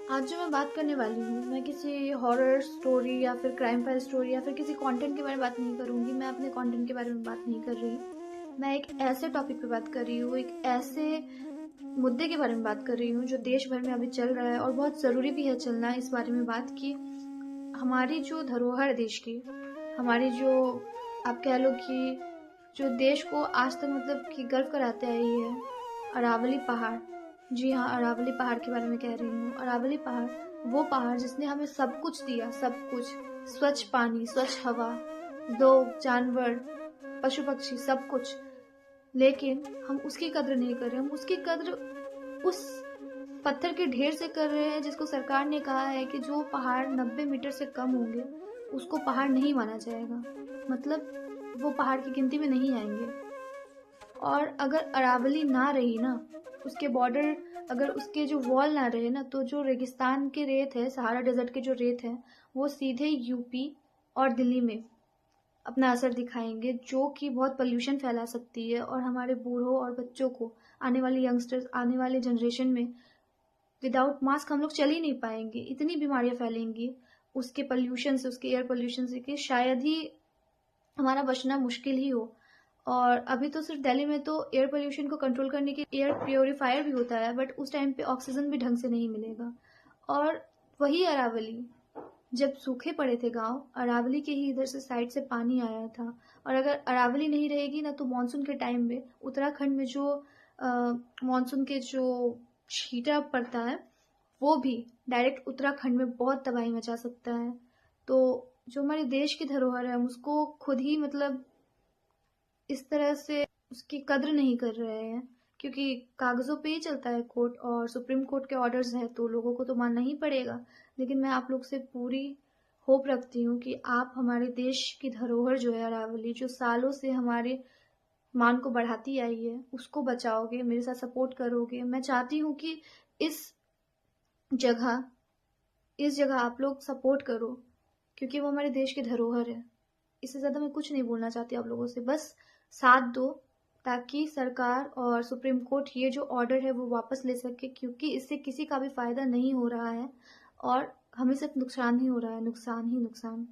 आज जो मैं बात करने वाली हूँ, मैं किसी हॉरर स्टोरी या फिर क्राइम फाइल स्टोरी या फिर किसी कंटेंट के बारे में बात नहीं करूँगी। मैं अपने कंटेंट के बारे में बात नहीं कर रही। मैं एक ऐसे टॉपिक पे बात कर रही हूँ, एक ऐसे मुद्दे के बारे में बात कर रही हूँ जो देश भर में अभी चल रहा है और बहुत ज़रूरी भी है चलना इस बारे में बात की। हमारी जो धरोहर है देश की, हमारी जो आप कह लो कि जो देश को आज तक मतलब कि गर्व कराते आई है, अरावली पहाड़। जी हाँ, अरावली पहाड़ के बारे में कह रही हूँ। अरावली पहाड़, वो पहाड़ जिसने हमें सब कुछ दिया, सब कुछ। स्वच्छ पानी, स्वच्छ हवा, लोग, जानवर, पशु पक्षी, सब कुछ। लेकिन हम उसकी कद्र नहीं कर रहे। हम उसकी कद्र उस पत्थर के ढेर से कर रहे हैं जिसको सरकार ने कहा है कि जो पहाड़ 90 मीटर से कम होंगे उसको पहाड़ नहीं माना जाएगा। मतलब वो पहाड़ की गिनती में नहीं आएंगे। और अगर अरावली ना रही ना, उसके बॉर्डर, अगर उसके जो वॉल ना रहे ना, तो जो रेगिस्तान के रेत है, सहारा डेजर्ट के जो रेत है, वो सीधे यूपी और दिल्ली में अपना असर दिखाएंगे, जो कि बहुत पोल्यूशन फैला सकती है। और हमारे बूढ़ों और बच्चों को, आने वाले यंगस्टर्स, आने वाले जनरेशन में विदाउट मास्क हम लोग चल ही नहीं पाएंगे। इतनी बीमारियां फैलेंगी उसके पोल्यूशन से, उसके एयर पोल्यूशन से, कि शायद ही हमारा बचना मुश्किल ही हो। और अभी तो सिर्फ दिल्ली में तो एयर पोल्यूशन को कंट्रोल करने के एयर प्योरीफायर भी होता है, बट उस टाइम पे ऑक्सीजन भी ढंग से नहीं मिलेगा। और वही अरावली, जब सूखे पड़े थे गांव, अरावली के ही इधर से साइड से पानी आया था। और अगर अरावली नहीं रहेगी ना, तो मानसून के टाइम में उत्तराखंड में जो मानसून के जो छींटा पड़ता है, वो भी डायरेक्ट उत्तराखंड में बहुत तबाही मचा सकता है। तो जो हमारे देश की धरोहर है, हम उसको खुद ही मतलब इस तरह से उसकी कद्र नहीं कर रहे हैं, क्योंकि कागजों पे ही चलता है कोर्ट, और सुप्रीम कोर्ट के ऑर्डर्स हैं तो लोगों को तो मानना ही पड़ेगा। लेकिन मैं आप लोग से पूरी होप रखती हूँ कि आप हमारे देश की धरोहर जो है अरावली, जो सालों से हमारे मान को बढ़ाती आई है, उसको बचाओगे, मेरे साथ सपोर्ट करोगे। मैं चाहती हूँ कि इस जगह इस जगह आप लोग सपोर्ट करो, क्योंकि वो हमारे देश की धरोहर है। इससे ज़्यादा मैं कुछ नहीं बोलना चाहती आप लोगों से, बस साथ दो, ताकि सरकार और सुप्रीम कोर्ट ये जो ऑर्डर है वो वापस ले सके, क्योंकि इससे किसी का भी फायदा नहीं हो रहा है और हमें सिर्फ नुकसान ही हो रहा है, नुकसान ही नुकसान।